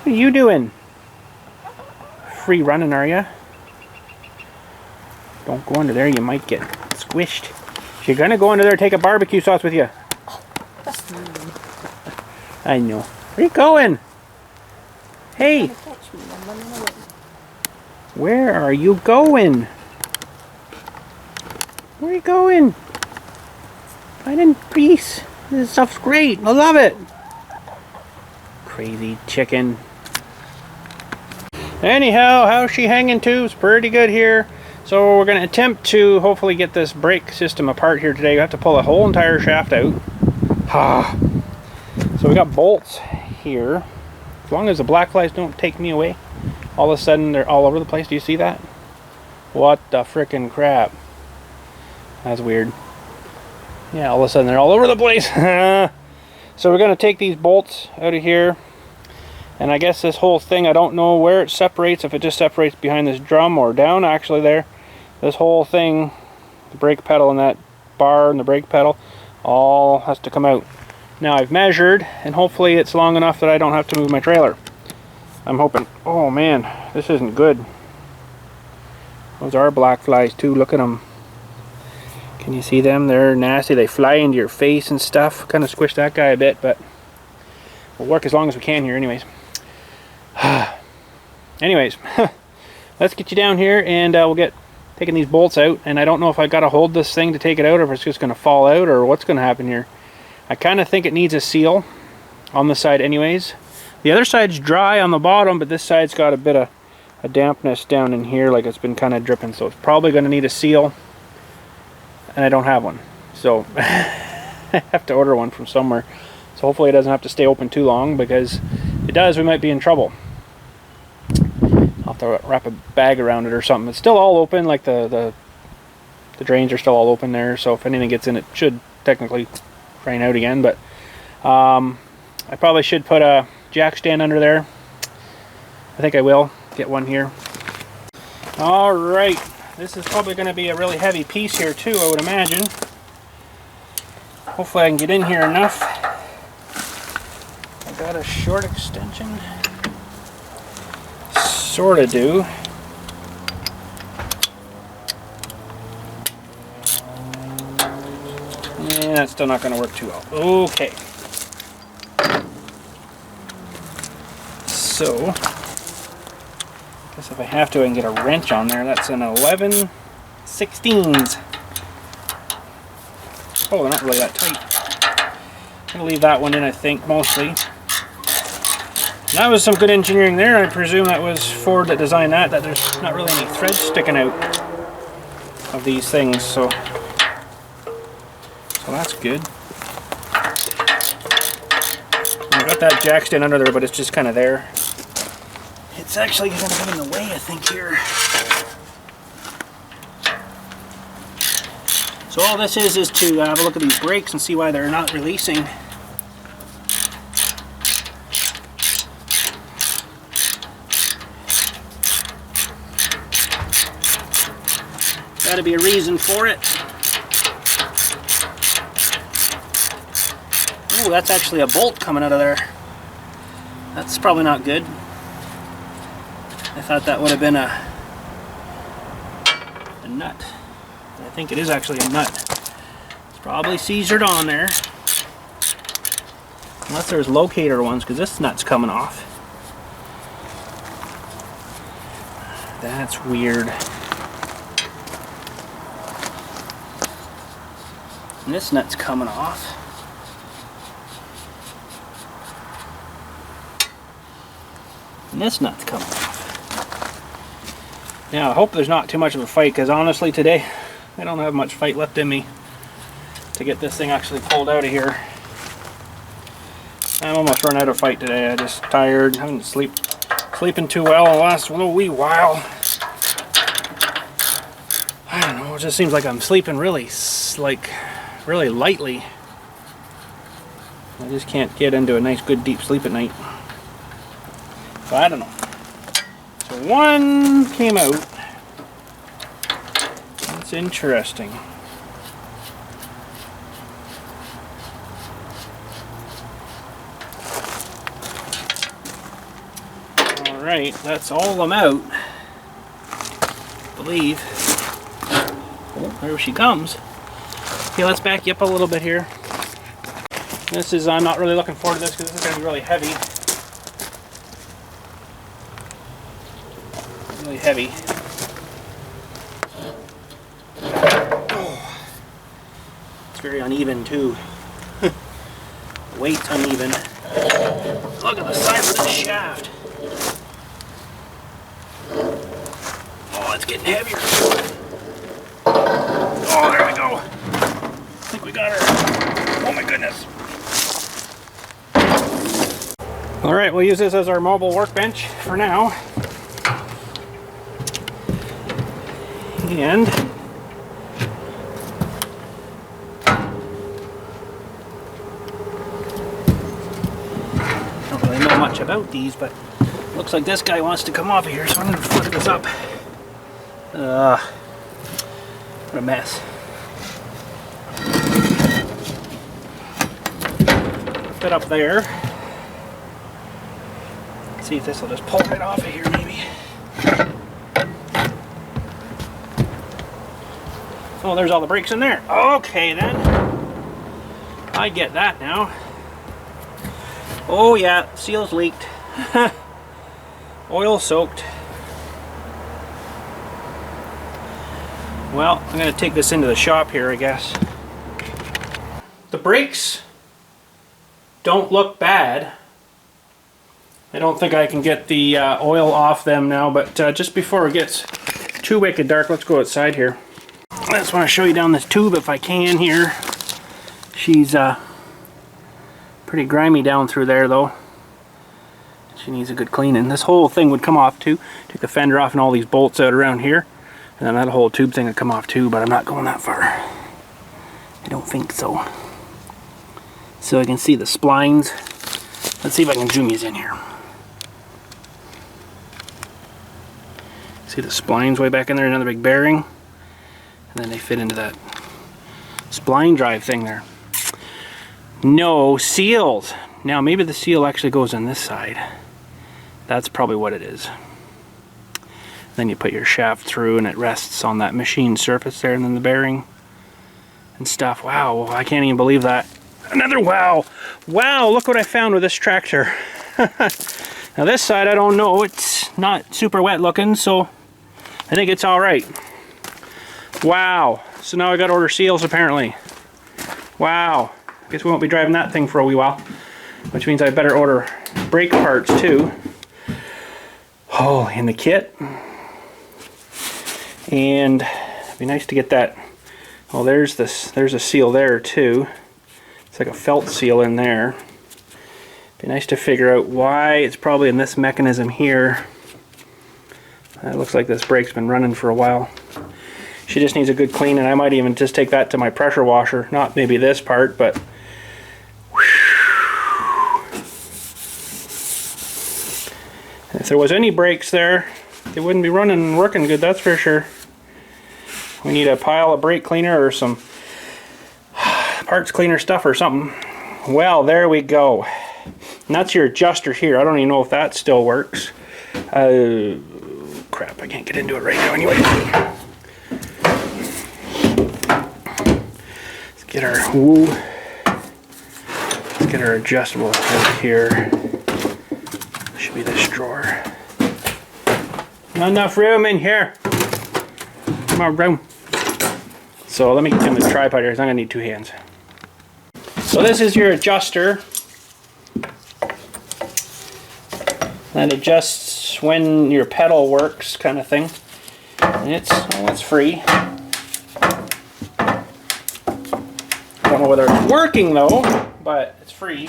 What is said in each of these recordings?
What are you doing? Free running, are you? Don't go under there, you might get squished. If you're gonna go under there, take a barbecue sauce with you. I know. Where are you going? Hey! Where are you going? Where are you going? Finding peace. This stuff's great. I love it. Crazy chicken. Anyhow, how's she hanging to? It's pretty good here. So we're going to attempt to hopefully get this brake system apart here today. We have to pull the whole entire shaft out. So we got bolts here. As long as the black flies don't take me away. All of a sudden they're all over the place. Do you see that? What the frickin' crap? That's weird. Yeah, all of a sudden they're all over the place. So we're going to take these bolts out of here. And I guess this whole thing, I don't know where it separates. If it just separates behind this drum or down actually there. This whole thing, the brake pedal and that bar and the brake pedal, all has to come out. Now I've measured, and hopefully it's long enough that I don't have to move my trailer. I'm hoping. Oh man, this isn't good. Those are black flies too, look at them. Can you see them? They're nasty. They fly into your face and stuff. Kind of squished that guy a bit, but we'll work as long as we can here anyways. Anyways, let's get you down here and we'll get taking these bolts out. And I don't know if I got to hold this thing to take it out or if it's just going to fall out or what's going to happen here. I kind of think it needs a seal on the side anyways. The other side's dry on the bottom, but this side's got a bit of a dampness down in here, like it's been kind of dripping, so it's probably going to need a seal, and I don't have one, so I have to order one from somewhere. So hopefully it doesn't have to stay open too long, because if it does, we might be in trouble. I'll have to wrap a bag around it or something. It's still all open, like the drains are still all open there, so if anything gets in, it should technically drain out again. But I probably should put a jack stand under there. I think I will get one here. All right, this is probably going to be a really heavy piece here too, I would imagine. Hopefully I can get in here enough. I got a short extension. Sort of do. Yeah, that's still not going to work too well. Okay. So, I guess if I have to, I can get a wrench on there. That's an 11/16. Oh, they're not really that tight. I'm going to leave that one in, I think, mostly. And that was some good engineering there. I presume that was Ford that designed that there's not really any threads sticking out of these things, so that's good. I've got that jack stand under there, but it's just kind of there. It's actually going to get in the way, I think, here. So all this is to have a look at these brakes and see why they're not releasing. Got to be a reason for it. Oh, that's actually a bolt coming out of there. That's probably not good. I thought that would have been a nut. I think it is actually a nut. It's probably seizured on there. Unless there's locator ones, because this nut's coming off. That's weird. And this nut's coming off. And this nut's coming off. Now, I hope there's not too much of a fight, because honestly today, I don't have much fight left in me to get this thing actually pulled out of here. I'm almost run out of fight today. I'm just tired. I haven't sleeping too well the last little wee while. I don't know, it just seems like I'm sleeping really lightly. I just can't get into a nice good deep sleep at night. So I don't know. So one came out. That's interesting. Alright, that's all of them out. I believe. Oh, there she comes. Okay, let's back you up a little bit here. This is, I'm not really looking forward to this because this is going to be really heavy. Really heavy. Oh. It's very uneven too. The weight's uneven. Look at the size of this shaft. Oh, it's getting heavier. Oh, there we go. I think we got her. Oh my goodness. Alright, we'll use this as our mobile workbench for now. And don't really know much about these, but looks like this guy wants to come off of here, so I'm going to flip this up. What a mess. Flip it up there. See if this will just pull right off of here, maybe. Oh, there's all the brakes in there. Okay, then. I get that now. Oh, yeah, seal's leaked. Oil soaked. Well, I'm going to take this into the shop here, I guess. The brakes don't look bad. I don't think I can get the oil off them now, but just before it gets too wicked dark, let's go outside here. I just want to show you down this tube if I can here. She's pretty grimy down through there though. She needs a good cleaning. This whole thing would come off too. Take the fender off and all these bolts out around here. And then that whole tube thing would come off too, but I'm not going that far. I don't think so. So I can see the splines. Let's see if I can zoom these in here. See the splines way back in there, another big bearing. And then they fit into that spline drive thing there. No seals. Now maybe the seal actually goes on this side. That's probably what it is. Then you put your shaft through and it rests on that machine surface there, and then the bearing and stuff. Wow, I can't even believe that. Another wow. Wow, look what I found with this tractor. Now this side I don't know, it's not super wet looking, so I think it's alright. Wow, so now I gotta order seals apparently. Wow, guess we won't be driving that thing for a wee while, which means I better order brake parts too. Oh, in the kit. And it'd be nice to get that. Oh, there's a seal there too. It's like a felt seal in there. Be nice to figure out why. It's probably in this mechanism here. It looks like this brake's been running for a while. She just needs a good clean, and I might even just take that to my pressure washer. Not maybe this part, but if there was any brakes there, they wouldn't be running and working good, that's for sure. We need a pile of brake cleaner or some parts cleaner stuff or something. Well, there we go. And that's your adjuster here. I don't even know if that still works. Crap, I can't get into it right now anyway. Let's get our let's get our adjustable right here. Should be this drawer. Not enough room in here. More room. So let me get him the tripod here, because I'm going to need two hands. So this is your adjuster. That adjusts when your pedal works, kind of thing. And it's free. I don't know whether it's working though, but it's free.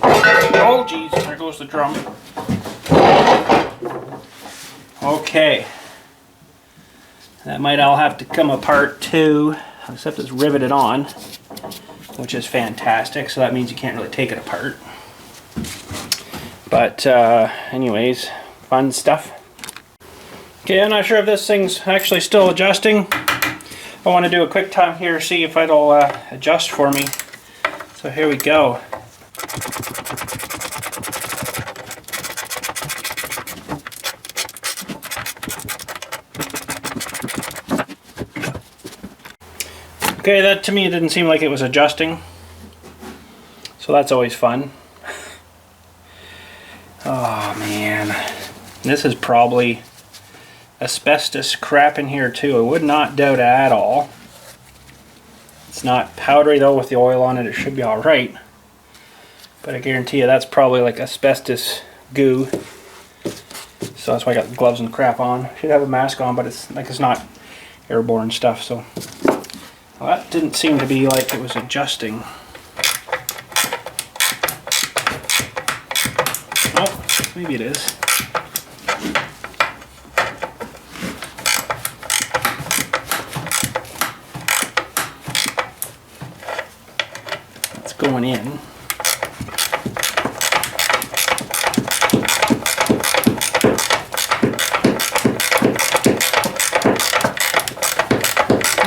Oh geez, there goes the drum. Okay. That might all have to come apart too, except it's riveted on, which is fantastic, so that means you can't really take it apart. But anyways, fun stuff. Okay, I'm not sure if this thing's actually still adjusting. I want to do a quick time here, see if it'll adjust for me. So here we go. Okay, that to me didn't seem like it was adjusting. So that's always fun. Oh man. This is probably asbestos crap in here too. I would not doubt at all. It's not powdery though with the oil on it. It should be alright. But I guarantee you that's probably like asbestos goo. So that's why I got gloves and crap on. Should have a mask on, but it's like it's not airborne stuff. So well, that didn't seem to be like it was adjusting. Oh, maybe it is. It's going in.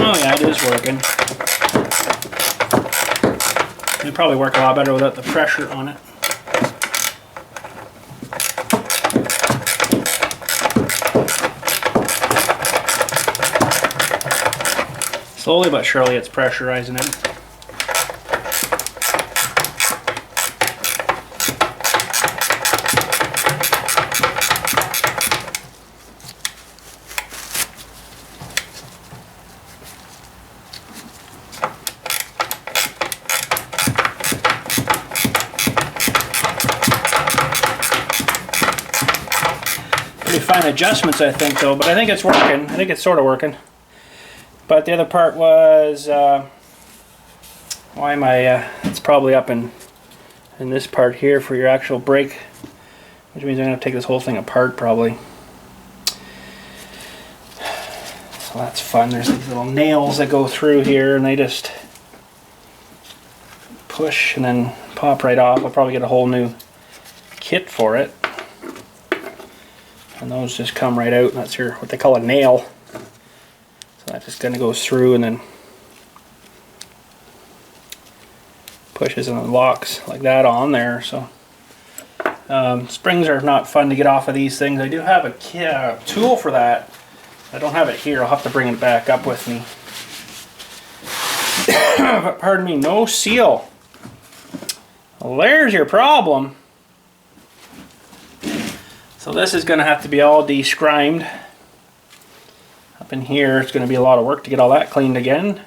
Oh yeah, it is working. It'd probably work a lot better without the pressure on it. Slowly but surely it's pressurizing it. Pretty fine adjustments I think though, but I think it's working. I think it's sort of working. But the other part was, why am I, it's probably up in this part here for your actual brake, which means I'm going to take this whole thing apart probably. So that's fun. There's these little nails that go through here and they just push and then pop right off. I'll probably get a whole new kit for it. And those just come right out, and that's your, what they call a nail. So that just kind of goes through and then pushes and locks like that on there. So springs are not fun to get off of these things. I do have a tool for that. I don't have it here. I'll have to bring it back up with me. But pardon me, no seal. Well, there's your problem. So this is going to have to be all descrimed. Up in here, it's going to be a lot of work to get all that cleaned again.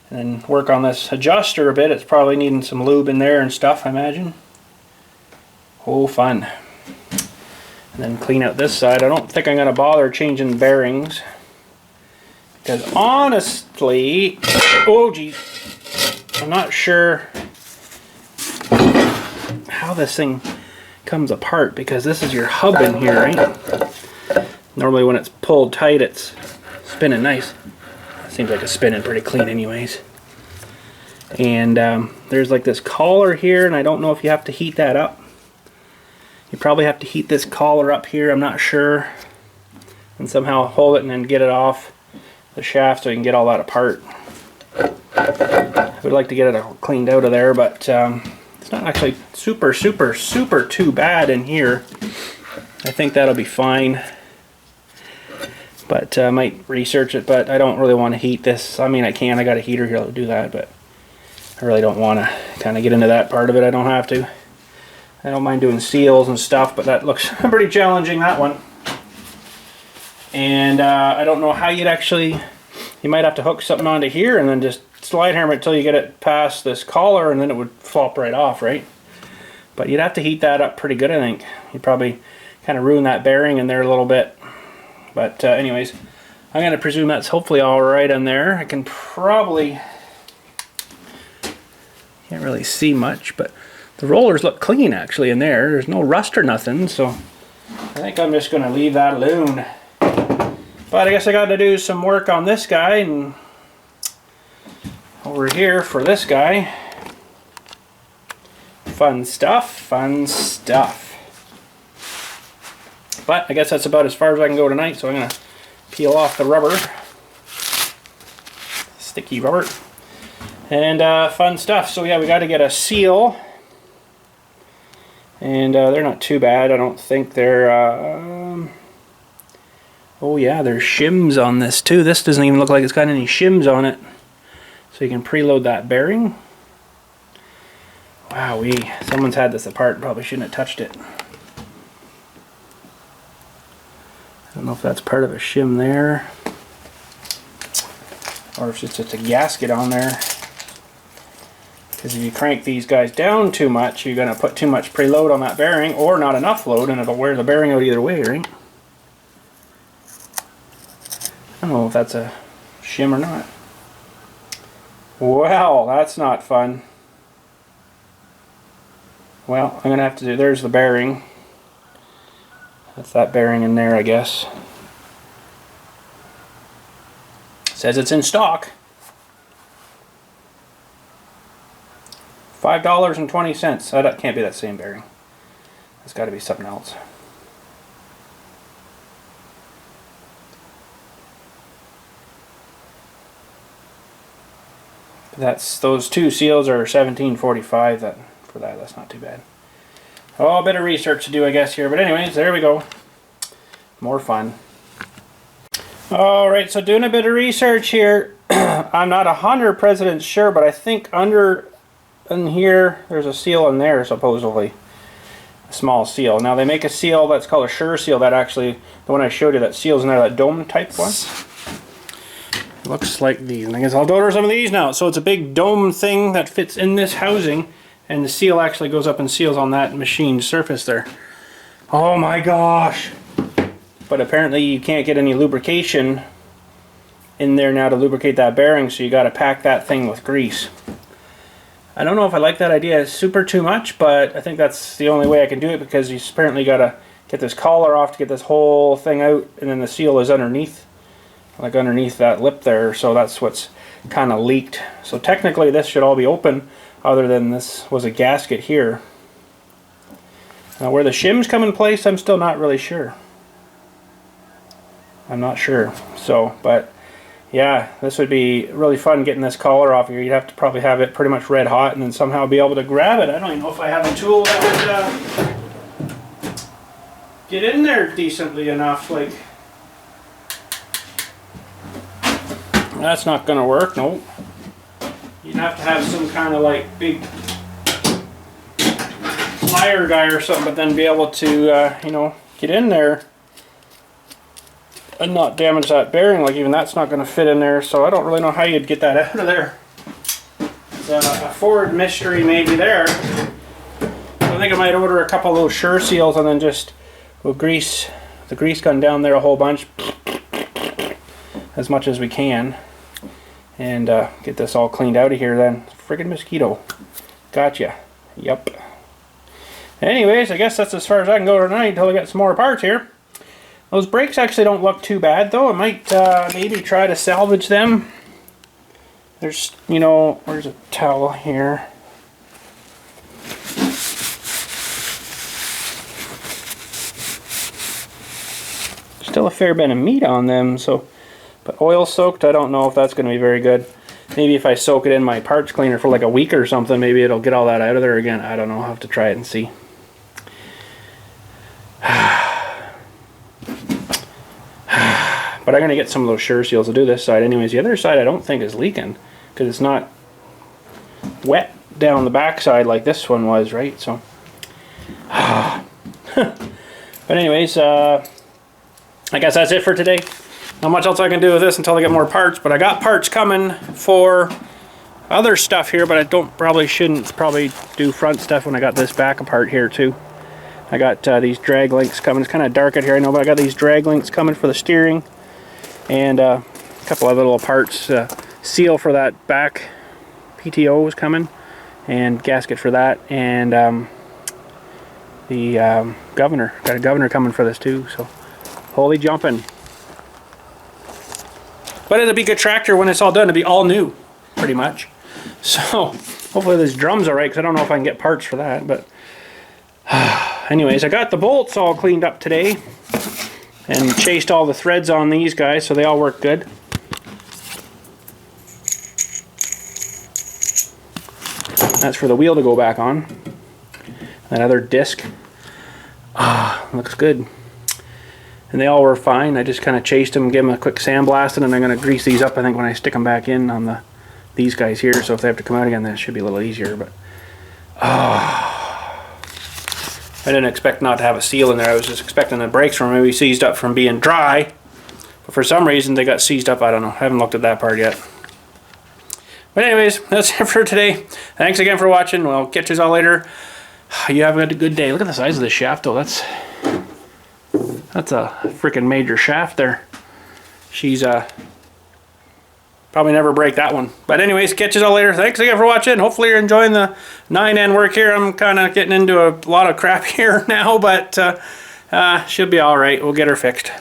And then work on this adjuster a bit. It's probably needing some lube in there and stuff, I imagine. Oh, fun. And then clean out this side. I don't think I'm going to bother changing bearings. Because honestly, oh geez, I'm not sure how this thing comes apart, because this is your hub in here, right? Normally when it's pulled tight it's spinning nice. Seems like it's spinning pretty clean anyways. And there's like this collar here, and I don't know if you have to heat that up. You probably have to heat this collar up here, I'm not sure. And somehow hold it and then get it off the shaft so you can get all that apart. I would like to get it cleaned out of there, but it's not actually super too bad in here. I think that'll be fine. But I might research it, but I don't really want to heat this. I mean, I can. I got a heater here to do that, but I really don't want to kind of get into that part of it. I don't have to. I don't mind doing seals and stuff, but that looks pretty challenging, that one. And I don't know how you'd actually... You might have to hook something onto here and then just slide hammer it until you get it past this collar, and then it would flop right off, right? But you'd have to heat that up pretty good, I think. You'd probably kind of ruin that bearing in there a little bit. But anyways, I'm going to presume that's hopefully all right in there. I can probably... Can't really see much, but the rollers look clean actually in there. There's no rust or nothing, so I think I'm just going to leave that alone. But I guess I got to do some work on this guy, and over here for this guy. Fun stuff, fun stuff. But I guess that's about as far as I can go tonight, so I'm going to peel off the rubber. Sticky rubber. And fun stuff. So yeah, we got to get a seal. And they're not too bad. I don't think they're... Oh yeah, there's shims on this too. This doesn't even look like it's got any shims on it. So you can preload that bearing. Wowee, someone's had this apart, probably shouldn't have touched it. I don't know if that's part of a shim there, or if it's just a gasket on there. Because if you crank these guys down too much, you're going to put too much preload on that bearing, or not enough load, and it'll wear the bearing out either way, right? I don't know if that's a shim or not. Well, that's not fun. Well, I'm going to have to do, there's the bearing. That's that bearing in there, I guess. It says it's in stock. $5.20. That can't be that same bearing. It's got to be something else. That's, those two seals are $17.45. That's not too bad. Oh, a bit of research to do, I guess, here. But anyways, there we go. More fun. Alright, so doing a bit of research here. I'm not 100% sure, but I think in here, there's a seal in there, supposedly. A small seal. Now, they make a seal that's called a Sure seal. That actually, the one I showed you, that seal's in there, that dome type one. Looks like these. And I guess I'll order some of these now. So it's a big dome thing that fits in this housing. And the seal actually goes up and seals on that machined surface there. Oh my gosh! But apparently you can't get any lubrication in there now to lubricate that bearing, so you got to pack that thing with grease. I don't know if I like that idea super too much, but I think that's the only way I can do it, because you apparently got to get this collar off to get this whole thing out, and then the seal is underneath, like underneath that lip there, so that's what's kind of leaked. So technically this should all be open, other than this was a gasket here. Now where the shims come in place, I'm still not really sure. I'm not sure. So, but yeah, this would be really fun getting this collar off here. You'd have to probably have it pretty much red hot and then somehow be able to grab it. I don't even know if I have a tool that would get in there decently enough. Like, that's not going to work. Nope. You'd have to have some kind of like big plier guy or something, but then be able to, you know, get in there and not damage that bearing. Like, even that's not going to fit in there, so I don't really know how you'd get that out of there. It's a Ford mystery maybe there. I think I might order a couple of those Sure seals and then just we'll grease the grease gun down there a whole bunch, as much as we can. And get this all cleaned out of here then. Friggin' mosquito. Gotcha. Yep. Anyways, I guess that's as far as I can go tonight until I get some more parts here. Those brakes actually don't look too bad though. I might maybe try to salvage them. There's, you know, where's a towel here? Still a fair bit of meat on them, so. But oil soaked, I don't know if that's going to be very good. Maybe if I soak it in my parts cleaner for like a week or something, maybe it'll get all that out of there again. I don't know. I'll have to try it and see. But I'm going to get some of those Sure seals to do this side anyways. The other side I don't think is leaking, because it's not wet down the back side like this one was, right? So, but anyways, I guess that's it for today. Not much else I can do with this until I get more parts, but I got parts coming for other stuff here, but I shouldn't do front stuff when I got this back apart here too. I got these drag links coming. It's kind of dark out here, I know, but I got these drag links coming for the steering, and a couple other little parts. Seal for that back PTO is coming, and gasket for that, and the governor. Got a governor coming for this too, so holy jumping. But it'll be a good tractor when it's all done. It'll be all new, pretty much. So hopefully this drum's alright, because I don't know if I can get parts for that. But anyways, I got the bolts all cleaned up today and chased all the threads on these guys, so they all work good. That's for the wheel to go back on. That other disc looks good. and they all were fine. I just kind of chased them, gave them a quick sandblast, and then I'm going to grease these up, I think, when I stick them back in on these guys here. So if they have to come out again, that should be a little easier. But I didn't expect not to have a seal in there. I was just expecting the brakes were maybe seized up from being dry, but for some reason they got seized up. I don't know. I haven't looked at that part yet. But anyways, that's it for today. Thanks again for watching. We'll catch you all later. You have a good day. Look at the size of this shaft, though. That's a freaking major shaft there. She's probably never break that one. But anyways, catch you all later. Thanks again for watching. Hopefully you're enjoying the 9N work here. I'm kind of getting into a lot of crap here now, but should be all right. We'll get her fixed.